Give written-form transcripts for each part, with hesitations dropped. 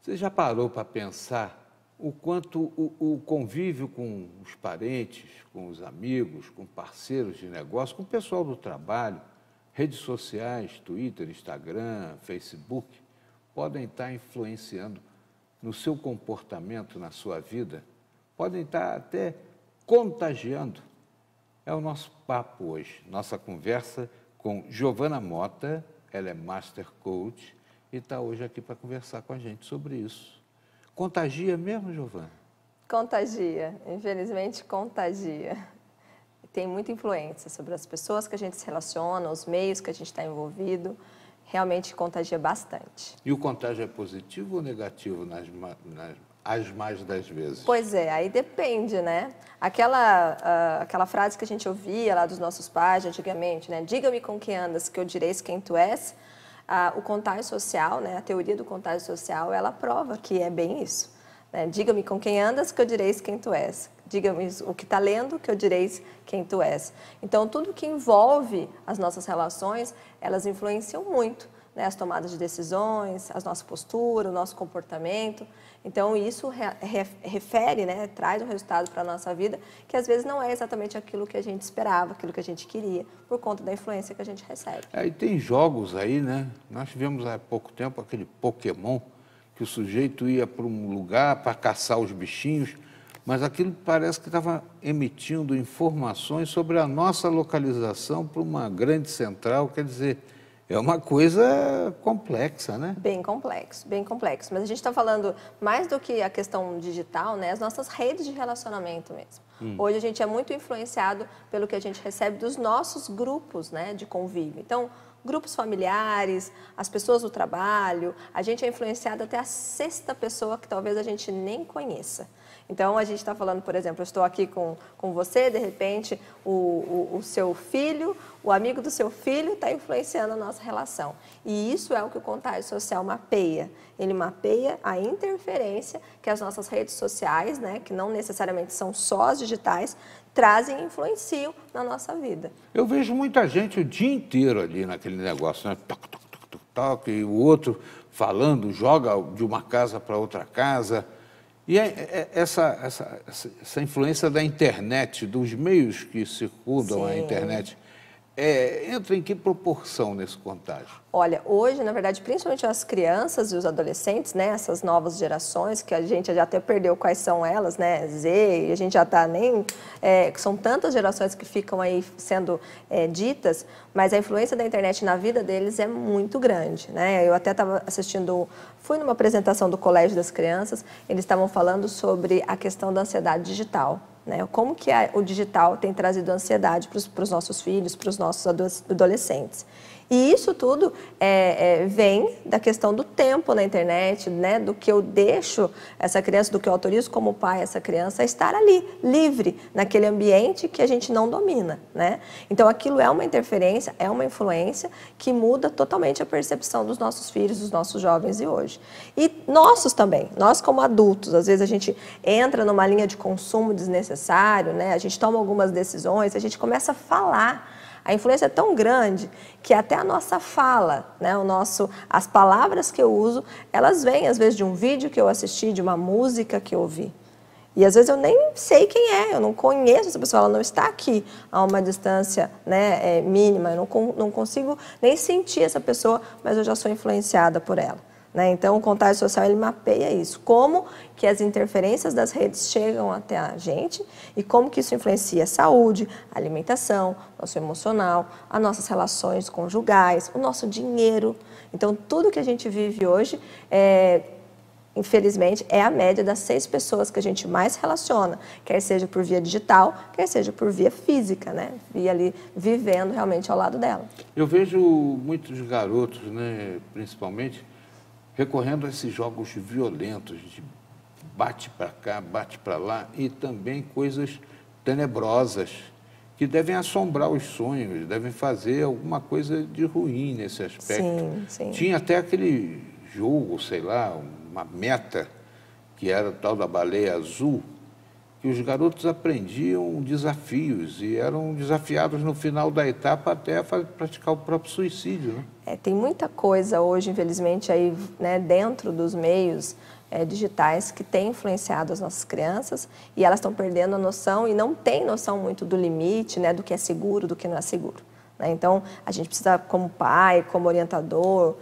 Você já parou para pensar o quanto o convívio com os parentes, com os amigos, com parceiros de negócio, com o pessoal do trabalho, redes sociais, Twitter, Instagram, Facebook, podem estar influenciando no seu comportamento, na sua vida, podem estar até contagiando? É o nosso papo hoje, nossa conversa com Giovana Mota, ela é Master Coach e está hoje aqui para conversar com a gente sobre isso. Contagia mesmo, Giovana? Contagia, infelizmente contagia. Tem muita influência sobre as pessoas que a gente se relaciona, os meios que a gente está envolvido, realmente contagia bastante. E o contágio é positivo ou negativo as mais das vezes? Pois é, aí depende, né? Aquela frase que a gente ouvia lá dos nossos pais antigamente, né? Diga-me com quem andas, que eu direi quem tu és. O contágio social, né? A teoria do contágio social, ela prova que é bem isso. Né? Diga-me com quem andas, que eu direi quem tu és. Diga-me o que está lendo, que eu direi quem tu és. Então, tudo que envolve as nossas relações, elas influenciam muito, né? As tomadas de decisões, a nossa postura, o nosso comportamento. Então, isso refere, né? Traz um resultado para a nossa vida que, às vezes, não é exatamente aquilo que a gente esperava, aquilo que a gente queria, por conta da influência que a gente recebe. E tem jogos aí, né? Nós tivemos há pouco tempo aquele Pokémon, que o sujeito ia para um lugar para caçar os bichinhos, mas aquilo parece que estava emitindo informações sobre a nossa localização para uma grande central, quer dizer, é uma coisa complexa, né? Bem complexo, bem complexo. Mas a gente está falando mais do que a questão digital, né? As nossas redes de relacionamento mesmo. Hoje a gente é muito influenciado pelo que a gente recebe dos nossos grupos, né, de convívio. Então, grupos familiares, as pessoas do trabalho, a gente é influenciado até a sexta pessoa que talvez a gente nem conheça. Então, a gente está falando, por exemplo, eu estou aqui com você, de repente, o seu filho, o amigo do seu filho está influenciando a nossa relação. E isso é o que o contágio social mapeia. Ele mapeia a interferência que as nossas redes sociais, né, que não necessariamente são só as digitais, trazem e influenciam na nossa vida. Eu vejo muita gente o dia inteiro ali naquele negócio, né? Toc, toc, toc, toc, toc, e o outro falando, joga de uma casa para outra casa. E essa influência da internet, dos meios que circundam a internet, entra em que proporção nesse contágio? Olha, hoje, na verdade, principalmente as crianças e os adolescentes, né, essas novas gerações, que a gente já até perdeu quais são elas, né, Z, e a gente já está nem... são tantas gerações que ficam aí sendo ditas, mas a influência da internet na vida deles é muito grande, né? Eu até estava fui numa apresentação do Colégio das Crianças, eles estavam falando sobre a questão da ansiedade digital. Né? Como que o digital tem trazido ansiedade para os nossos filhos, para os nossos adolescentes. E isso tudo vem da questão do tempo na internet, né? Do que eu deixo essa criança, do que eu autorizo como pai essa criança a estar ali, livre, naquele ambiente que a gente não domina. Né? Então, aquilo é uma interferência, é uma influência que muda totalmente a percepção dos nossos filhos, dos nossos jovens de hoje. E nossos também, nós como adultos, às vezes a gente entra numa linha de consumo desnecessário, né? A gente toma algumas decisões, a gente começa a falar. A influência é tão grande que até a nossa fala, né, as palavras que eu uso, elas vêm às vezes de um vídeo que eu assisti, de uma música que eu ouvi. E às vezes eu nem sei quem é, eu não conheço essa pessoa, ela não está aqui a uma distância, né, mínima, eu não consigo nem sentir essa pessoa, mas eu já sou influenciada por ela. Né? Então, o contágio social, ele mapeia isso. Como que as interferências das redes chegam até a gente e como que isso influencia a saúde, a alimentação, nosso emocional, as nossas relações conjugais, o nosso dinheiro. Então, tudo que a gente vive hoje, infelizmente, é a média das 6 pessoas que a gente mais relaciona, quer seja por via digital, quer seja por via física, né? Via ali, vivendo realmente ao lado dela. Eu vejo muitos garotos, né, principalmente, recorrendo a esses jogos violentos, de bate para cá, bate para lá, e também coisas tenebrosas, que devem assombrar os sonhos, devem fazer alguma coisa de ruim nesse aspecto. Sim, sim. Tinha até aquele jogo, sei lá, uma meta, que era o tal da baleia azul, que os garotos aprendiam desafios e eram desafiados no final da etapa até a praticar o próprio suicídio, né? Tem muita coisa hoje, infelizmente, aí, né, dentro dos meios digitais que têm influenciado as nossas crianças e elas estão perdendo a noção e não têm noção muito do limite, né, do que é seguro, do que não é seguro. Né? Então, a gente precisa, como pai, como orientador,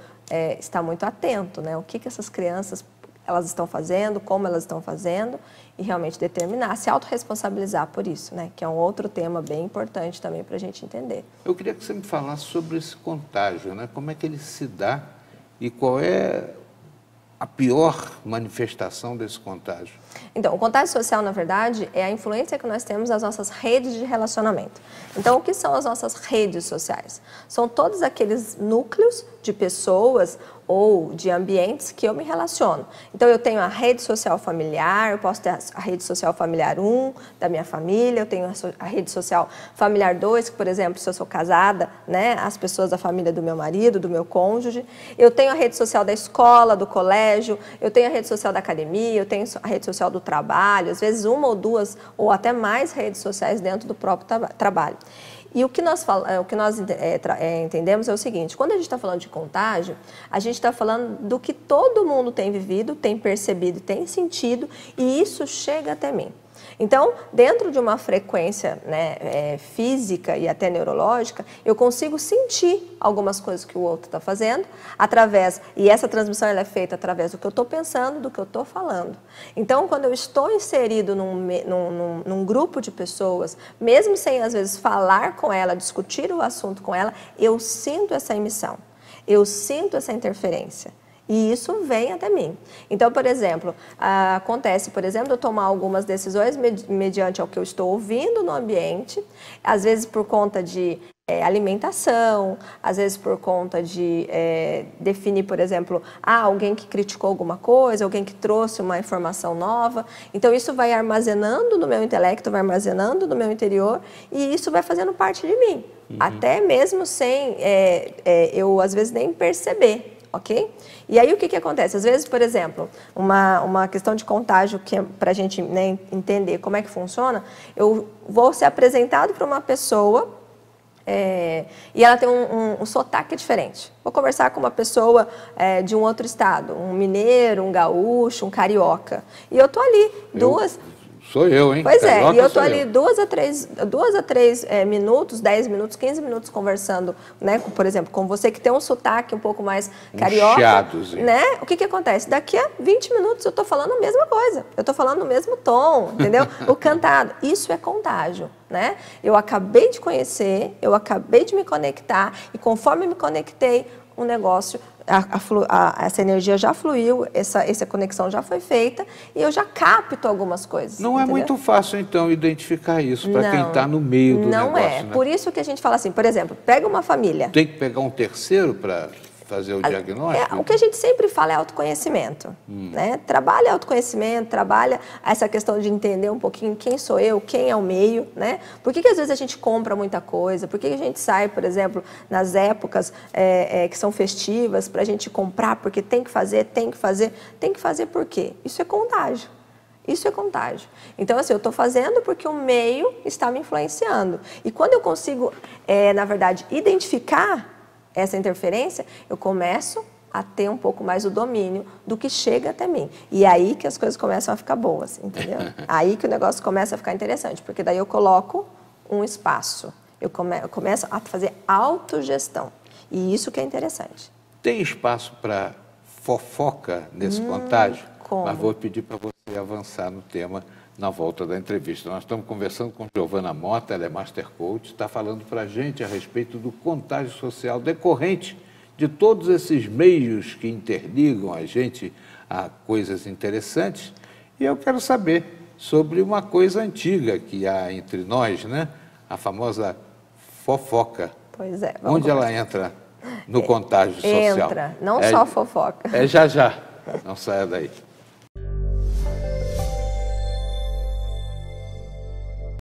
estar muito atento, né? O que essas crianças elas estão fazendo, como elas estão fazendo e realmente determinar, se autorresponsabilizar por isso, né? Que é um outro tema bem importante também para a gente entender. Eu queria que você me falasse sobre esse contágio, né? Como é que ele se dá e qual é a pior manifestação desse contágio? Então, o contágio social, na verdade, é a influência que nós temos nas nossas redes de relacionamento. Então, o que são as nossas redes sociais? São todos aqueles núcleos de pessoas ou de ambientes que eu me relaciono. Então, eu tenho a rede social familiar, eu posso ter a rede social familiar 1 da minha família, eu tenho a rede social familiar 2, que, por exemplo, se eu sou casada, né, as pessoas da família do meu marido, do meu cônjuge. Eu tenho a rede social da escola, do colégio, eu tenho a rede social da academia, eu tenho a rede social do trabalho, às vezes uma ou duas ou até mais redes sociais dentro do próprio trabalho. E o que nós entendemos é o seguinte, quando a gente está falando de contágio, a gente está falando do que todo mundo tem vivido, tem percebido, tem sentido, e isso chega até mim. Então, dentro de uma frequência, né, física e até neurológica, eu consigo sentir algumas coisas que o outro está fazendo, e essa transmissão ela é feita através do que eu estou pensando, do que eu estou falando. Então, quando eu estou inserido num grupo de pessoas, mesmo sem às vezes falar com ela, discutir o assunto com ela, eu sinto essa emissão, eu sinto essa interferência. E isso vem até mim. Então, por exemplo, acontece, por exemplo, eu tomar algumas decisões mediante ao que eu estou ouvindo no ambiente, às vezes por conta de alimentação, às vezes por conta de definir, por exemplo, alguém que criticou alguma coisa, alguém que trouxe uma informação nova. Então, isso vai armazenando no meu intelecto, vai armazenando no meu interior e isso vai fazendo parte de mim. Uhum. Até mesmo sem eu, às vezes, nem perceber. Ok? E aí o que acontece? Às vezes, por exemplo, uma questão de contágio que é para a gente, né, entender como é que funciona, eu vou ser apresentado para uma pessoa e ela tem um sotaque diferente. Vou conversar com uma pessoa de um outro estado, um mineiro, um gaúcho, um carioca. E eu tô ali, Sou eu, hein? Pois é, e eu estou ali 2 a 3 minutos, 10 minutos, 15 minutos conversando, né, por exemplo, com você que tem um sotaque um pouco mais carioca, né? O que acontece? Daqui a 20 minutos eu estou falando a mesma coisa, eu estou falando o mesmo tom, entendeu? O cantado, isso é contágio, né? Eu acabei de conhecer, eu acabei de me conectar e conforme me conectei, o negócio, essa energia já fluiu, essa conexão já foi feita e eu já capto algumas coisas. Não é muito fácil, então, identificar isso para quem está no meio do negócio. Não é. Né? Por isso que a gente fala assim, por exemplo, pega uma família. Tem que pegar um terceiro para fazer o diagnóstico? O que a gente sempre fala é autoconhecimento. Né? Trabalha autoconhecimento, trabalha essa questão de entender um pouquinho quem sou eu, quem é o meio. Né? Por que às vezes a gente compra muita coisa? Por que a gente sai, por exemplo, nas épocas que são festivas para a gente comprar? Porque tem que fazer, tem que fazer. Tem que fazer por quê? Isso é contágio. Isso é contágio. Então, assim, eu estou fazendo porque o meio está me influenciando. E quando eu consigo, na verdade, identificar essa interferência, eu começo a ter um pouco mais o domínio do que chega até mim. E é aí que as coisas começam a ficar boas, entendeu? Aí que o negócio começa a ficar interessante, porque daí eu coloco um espaço. Eu começo a fazer autogestão. E isso que é interessante. Tem espaço para fofoca nesse contágio? Como? Mas vou pedir para você avançar no tema na volta da entrevista. Nós estamos conversando com Giovana Mota, ela é Master Coach, está falando para a gente a respeito do contágio social decorrente de todos esses meios que interligam a gente a coisas interessantes. E eu quero saber sobre uma coisa antiga que há entre nós, né? A famosa fofoca. Pois é. Onde ela entra no contágio social? Entra, não só fofoca. Já. Não saia daí.